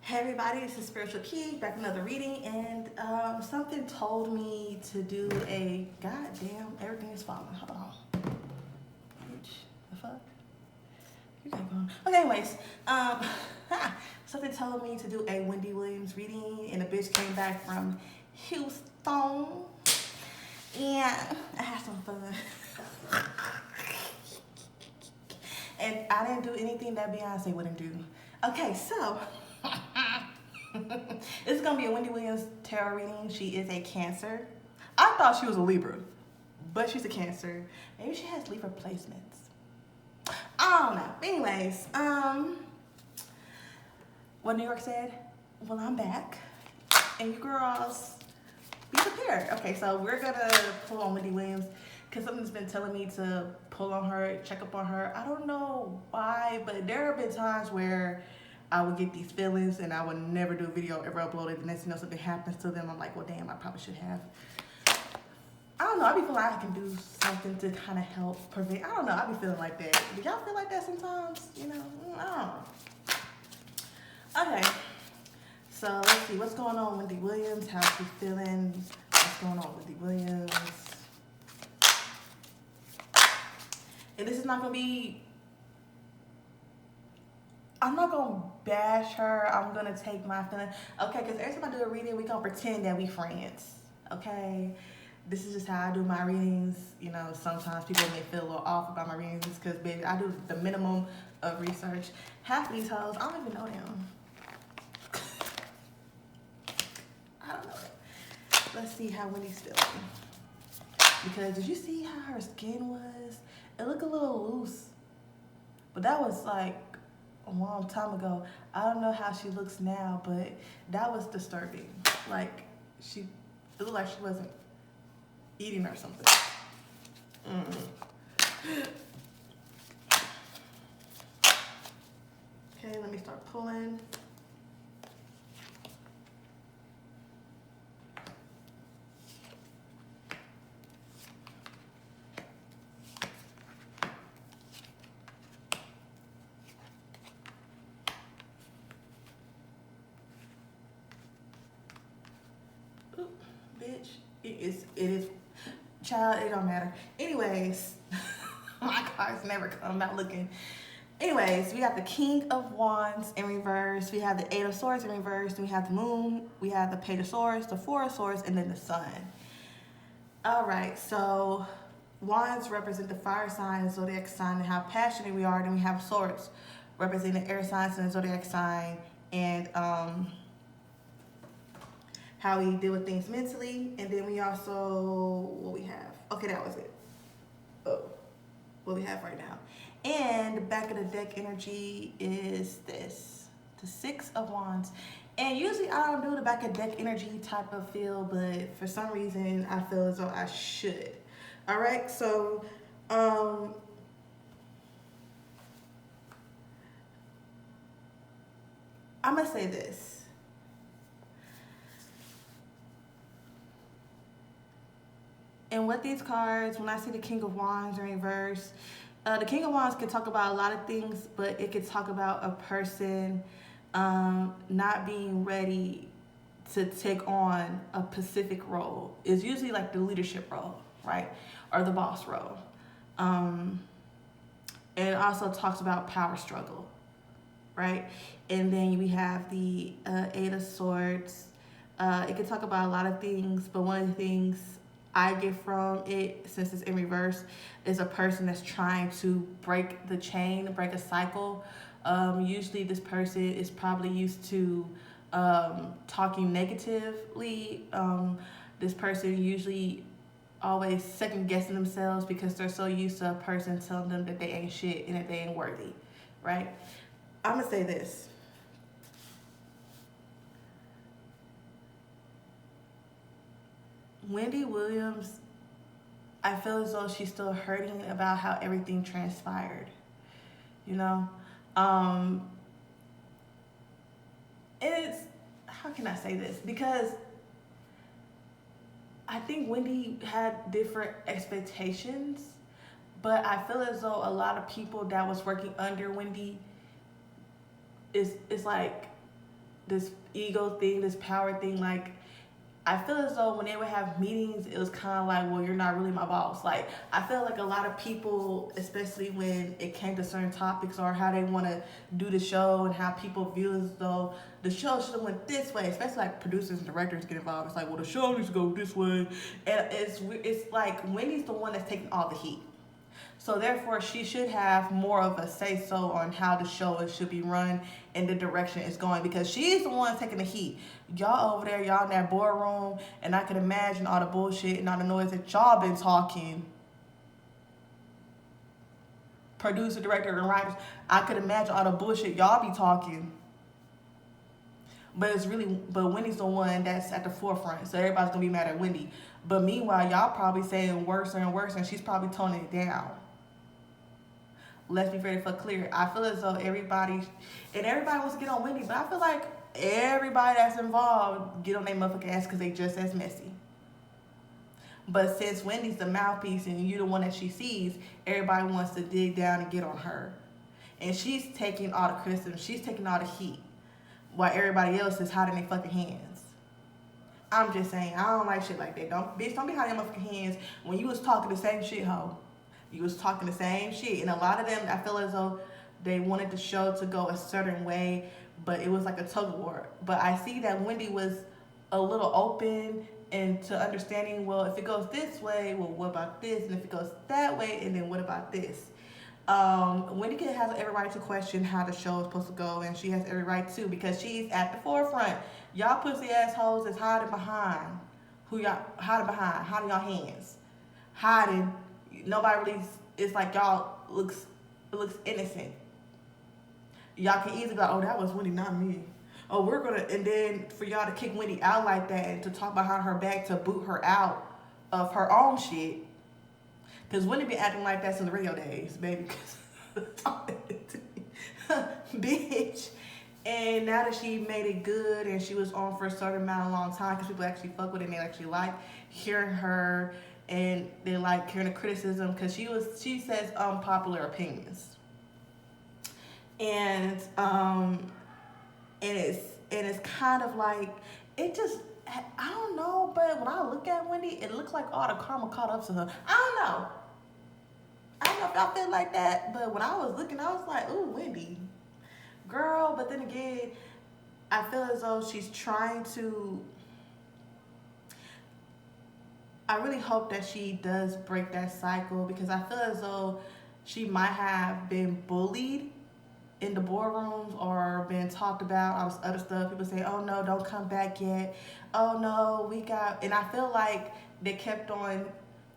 Hey everybody, this is Spiritual Key, back with another reading, and something told me to do a goddamn, everything is falling. Hold on. Bitch, the fuck? You got going. Okay, anyways, something told me to do a Wendy Williams reading, and the bitch came back from Houston, and I had some fun. And I didn't do anything that Beyonce wouldn't do. Okay, so it's gonna be a Wendy Williams tarot reading. She is a Cancer. I thought she was a Libra, but she's a Cancer. Maybe she has Libra placements. I don't know. Anyways, what New York said, well, I'm back, and you girls be prepared. Okay, so we're gonna pull on Wendy Williams because something's been telling me to pull on her, check up on her. I don't know why, but there have been times where I would get these feelings and I would never do a video, ever upload it. The next thing you know, something happens to them. I'm like, well, damn, I probably should have. I don't know. I be feeling like I can do something to kind of help prevent. I don't know. I be feeling like that. Do y'all feel like that sometimes? You know, I don't know. Okay. So let's see. What's going on with Wendy Williams? How's she feeling? What's going on with Wendy Williams? And this is not going to be... I'm not gonna bash her. I'm gonna take my feeling. Okay, because every time I do a reading, we gonna pretend that we friends. Okay? This is just how I do my readings. You know, sometimes people may feel a little off about my readings because, baby, I do the minimum of research. Half these hoes, I don't even know them. I don't know them. Let's see how Wendy's feeling. Because did you see how her skin was? It looked a little loose. But that was like a long time ago. I don't know how she looks now, but that was disturbing. Like, it looked like she wasn't eating or something. Okay, let me start pulling. Bitch, it is, child, it don't matter. Anyways, my cards never come out looking. Anyways, we got the King of Wands in reverse, we have the Eight of Swords in reverse, and we have the Moon, we have the Page of Swords, the Four of Swords, and then the Sun. Alright, so Wands represent the fire sign and zodiac sign and how passionate we are. Then we have Swords representing the air signs and the zodiac sign, and how we deal with things mentally. And then we also, what we have, okay, that was it. Oh, what we have right now. And the back of the deck energy is this, the Six of Wands. And usually I don't do the back of deck energy type of feel, but for some reason I feel as though I should. All right, so I'm gonna say this. And with these cards, when I see the King of Wands in reverse, the King of Wands can talk about a lot of things, but it could talk about a person not being ready to take on a specific role. It's usually like the leadership role, right? Or the boss role. And it also talks about power struggle, right? And then we have the Eight of Swords. It could talk about a lot of things, but one of the things I get from it, since it's in reverse, is a person that's trying to break the chain, break a cycle. Usually this person is probably used to talking negatively. This person usually always second guessing themselves because they're so used to a person telling them that they ain't shit and that they ain't worthy, right? I'm gonna say this. Wendy Williams, I feel as though she's still hurting about how everything transpired, you know? It's, how can I say this? Because I think Wendy had different expectations, but I feel as though a lot of people that was working under Wendy is like this ego thing, this power thing. Like, I feel as though when they would have meetings, it was kind of like, well, you're not really my boss. Like, I feel like a lot of people, especially when it came to certain topics or how they want to do the show and how people view as though the show should have went this way, especially like producers and directors get involved. It's like, well, the show needs to go this way. And it's like Wendy's the one that's taking all the heat. So therefore, she should have more of a say so on how the show should be run and the direction it's going, because she's the one taking the heat. Y'all over there, y'all in that boardroom, and I can imagine all the bullshit and all the noise that y'all been talking. Producer, director, and writers, I could imagine all the bullshit y'all be talking. But Wendy's the one that's at the forefront, so everybody's gonna be mad at Wendy. But meanwhile, y'all probably saying worse and worse, and she's probably toning it down. Let's be very clear. I feel as though everybody wants to get on Wendy, but I feel like everybody that's involved get on their motherfucking ass because they just as messy. But since Wendy's the mouthpiece and you're the one that she sees, everybody wants to dig down and get on her. And she's taking all the criticism. She's taking all the heat. While everybody else is hiding their fucking hands. I'm just saying, I don't like shit like that. Don't be hiding your motherfucking hands when you was talking the same shit, ho. You was talking the same shit. And a lot of them, I feel as though they wanted the show to go a certain way, but it was like a tug of war. But I see that Wendy was a little open and to understanding, well, if it goes this way, well, what about this? And if it goes that way, and then what about this? Wendy has every right to question how the show is supposed to go, and she has every right to, because she's at the forefront. Y'all pussy assholes is hiding behind. Who y'all hiding behind? Hiding y'all hands. Hiding. Nobody really, it's like y'all it looks innocent. Y'all can easily go, oh, that was Wendy, not me. Oh, we're gonna, and then for y'all to kick Wendy out like that and to talk behind her back to boot her out of her own shit. Because Wendy been acting like that since the radio days, baby. Bitch. And now that she made it good and she was on for a certain amount of long time, because people actually fuck with it and they actually like hearing her and they like hearing the criticism, because she says unpopular opinions. And it's kind of like, it just, I don't know, but when I look at Wendy, it looks like all the karma caught up to her. I don't know if y'all feel like that, but when I was looking, I was like, ooh, Wendy, girl. But then again, I feel as though she's trying to, I really hope that she does break that cycle, because I feel as though she might have been bullied in the boardrooms or been talked about, other stuff. People say, oh no, don't come back yet. Oh no, and I feel like they kept on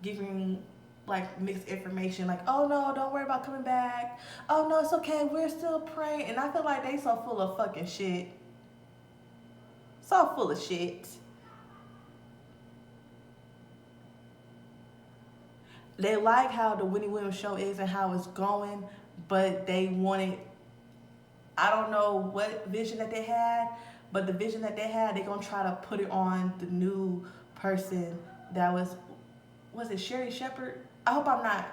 giving like mixed information, like, oh no, don't worry about coming back. Oh no, it's okay, we're still praying. And I feel like they so full of fucking shit. So full of shit. They like how the Wendy Williams show is and how it's going, but they wanted, I don't know what vision that they had, but the vision that they had, they're going to try to put it on the new person that was it Sherry Shepherd? I hope I'm not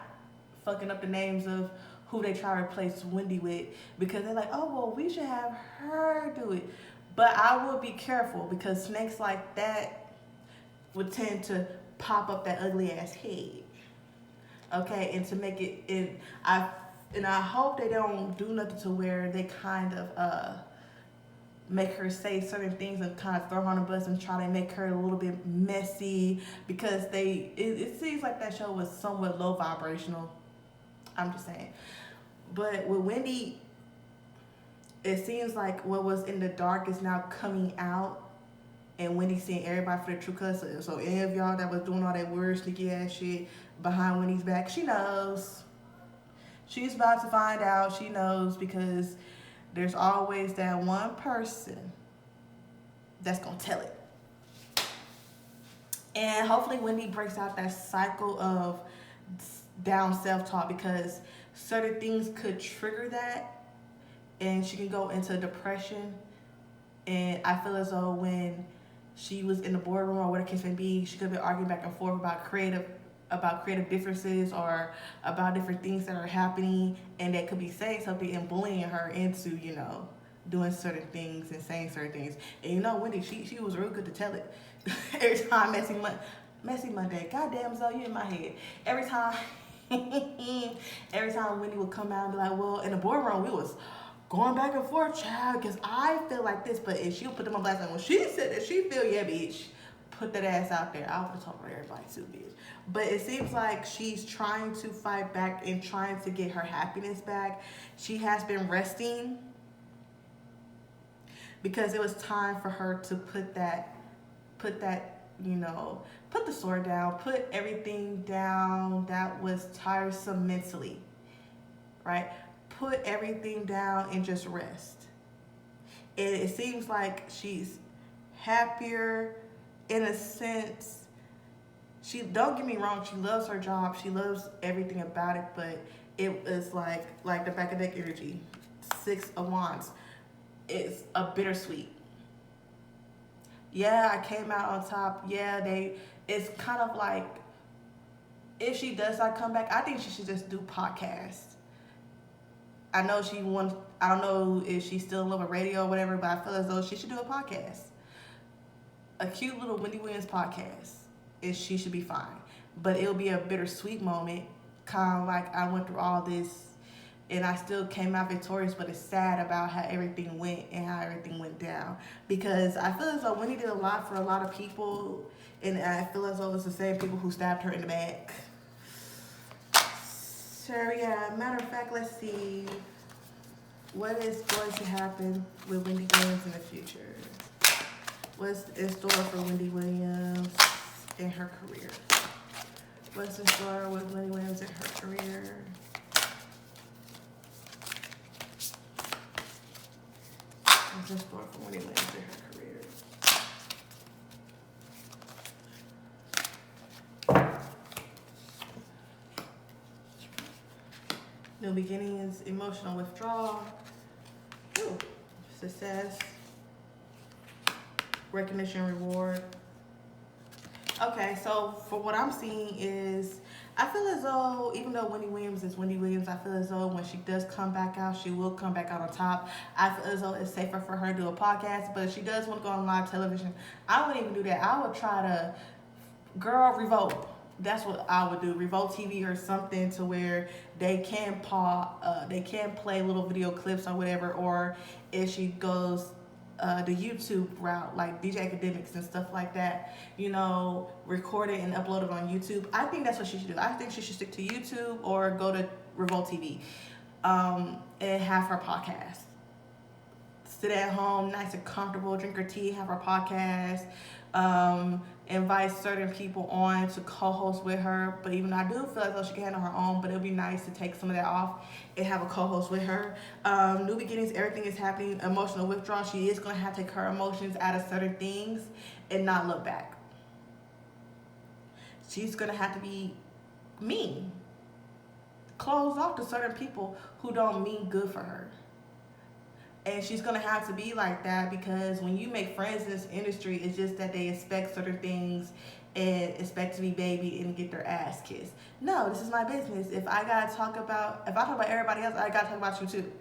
fucking up the names of who they try to replace Wendy with, because they're like, oh, well, we should have her do it. But I will be careful, because snakes like that would tend to pop up that ugly ass head. Okay, and to make it, and I hope they don't do nothing to where they kind of make her say certain things and kind of throw her on the bus and try to make her a little bit messy, because it seems like that show was somewhat low vibrational. I'm just saying. But with Wendy, it seems like what was in the dark is now coming out, and Wendy's seeing everybody for their true colors. So any of y'all that was doing all that weird sneaky ass shit behind Wendy's back, she knows. She's about to find out. She knows, because there's always that one person that's going to tell it. And hopefully Wendy breaks out that cycle of down self-talk, because certain things could trigger that and she can go into depression. And I feel as though when she was in the boardroom or whatever the case may be, she could be arguing back and forth about creative differences or about different things that are happening, and that could be saying something and bullying her into, doing certain things and saying certain things. And you know, Wendy, she was real good to tell it. Every time Messy Monday, goddamn, so you in my head. Every time, every time Wendy would come out and be like, well, in the boardroom we was going back and forth, child, because I feel like this, but if she'll put them on blast, and when she said that she feel, yeah, bitch, put that ass out there. I would talk about everybody too, bitch. But it seems like she's trying to fight back and trying to get her happiness back. She has been resting because it was time for her to put that, you know, put the sword down, put everything down that was tiresome mentally, right? Put everything down and just rest. And it seems like she's happier in a sense. She, don't get me wrong, she loves her job, she loves everything about it, but it was like the back of deck energy, 6 of Wands. It's a bittersweet. Yeah, I came out on top. Yeah, it's kind of like, if she does not come back, I think she should just do podcasts. I know I don't know if she's still in love with radio or whatever, but I feel as though she should do a podcast. A cute little Wendy Williams podcast. She should be fine. But it'll be a bittersweet moment, kind of like I went through all this and I still came out victorious, but it's sad about how everything went and how everything went down. Because I feel as though Wendy did a lot for a lot of people, and I feel as though it's the same people who stabbed her in the back. Sure, yeah, matter of fact, let's see what is going to happen with Wendy Williams in the future. What's in store for Wendy Williams in her career? What's in store with Wendy Williams in her career? What's in store for Wendy Williams in her career? New beginnings, emotional withdrawal, ooh, success, recognition, reward. Okay, so for what I'm seeing is, I feel as though, even though Wendy Williams is Wendy Williams, I feel as though when she does come back out, she will come back out on top. I feel as though it's safer for her to do a podcast, but if she does want to go on live television, I wouldn't even do that. I would try to, girl, revolt. That's what I would do, Revolt TV or something, to where they can play little video clips or whatever, or if she goes the YouTube route, like DJ Academics and stuff like that, you know, record it and upload it on YouTube. I think that's what she should do. I think she should stick to YouTube or go to Revolt TV and have her podcast. Sit at home, nice and comfortable, drink her tea, have her podcast. Invite certain people on to co-host with her, but even though I do feel as though she can handle her own, but it would be nice to take some of that off and have a co-host with her. New beginnings, everything is happening. Emotional withdrawal, she is going to have to take her emotions out of certain things and not look back. She's going to have to be mean, close off to certain people who don't mean good for her. And she's going to have to be like that, because when you make friends in this industry, it's just that they expect certain things and expect to be baby and get their ass kissed. No, this is my business. If I talk about everybody else, I got to talk about you too.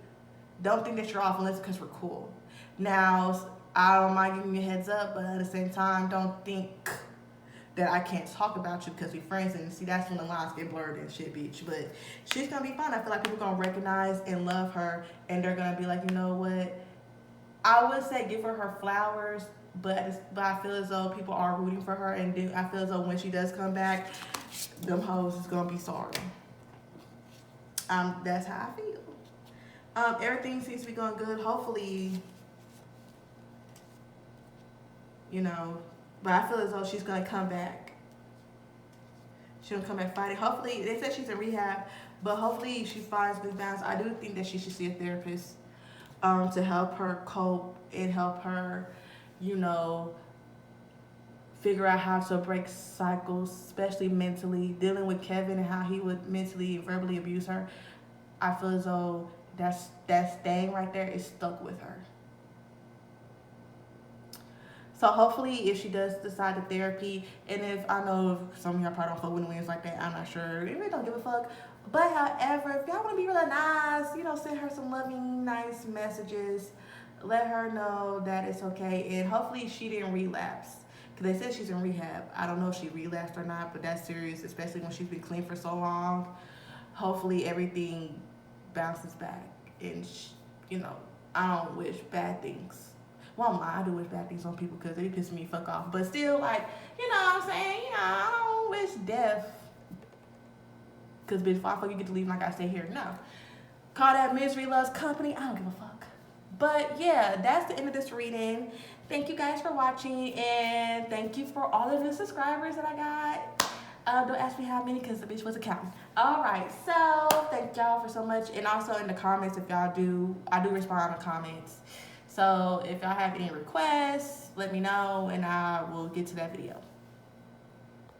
Don't think that you're off unless because we're cool. Now, I don't mind giving you a heads up, but at the same time, don't think that I can't talk about you because we're friends. And see, that's when the lines get blurred and shit, bitch. But she's going to be fine. I feel like people are going to recognize and love her, and they're going to be like, you know what? I would say give her flowers, but I feel as though people are rooting for her, and I feel as though when she does come back, them hoes is going to be sorry. That's how I feel. Everything seems to be going good. Hopefully, you know, but I feel as though she's going to come back. She's going to come back fighting. Hopefully, they said she's in rehab, but hopefully she finds new balance. I do think that she should see a therapist to help her cope and help her, you know, figure out how to break cycles, especially mentally. Dealing with Kevin and how he would mentally and verbally abuse her. I feel as though that stain right there is stuck with her. So hopefully, if she does decide to therapy, and if I know some of y'all probably don't fuck with Williams like that, I'm not sure. They really don't give a fuck. But however, if y'all want to be really nice, you know, send her some loving, nice messages. let her know that it's okay, and hopefully she didn't relapse. Because they said she's in rehab. I don't know if she relapsed or not, but that's serious, especially when she's been clean for so long. Hopefully everything bounces back. And, you know, I don't wish bad things. Well, I do wish bad things on people because they piss me fuck off. But still, like, you know what I'm saying? You know, I don't wish death. Because, bitch, if I fuck you get to leave, like I stay here. No. Call that misery loves company. I don't give a fuck. But yeah, that's the end of this reading. Thank you guys for watching, and thank you for all of the subscribers that I got. Don't ask me how many because the bitch wasn't counting. Alright, so thank y'all for so much. And also in the comments, if y'all do, I do respond to comments. So if y'all have any requests, let me know and I will get to that video.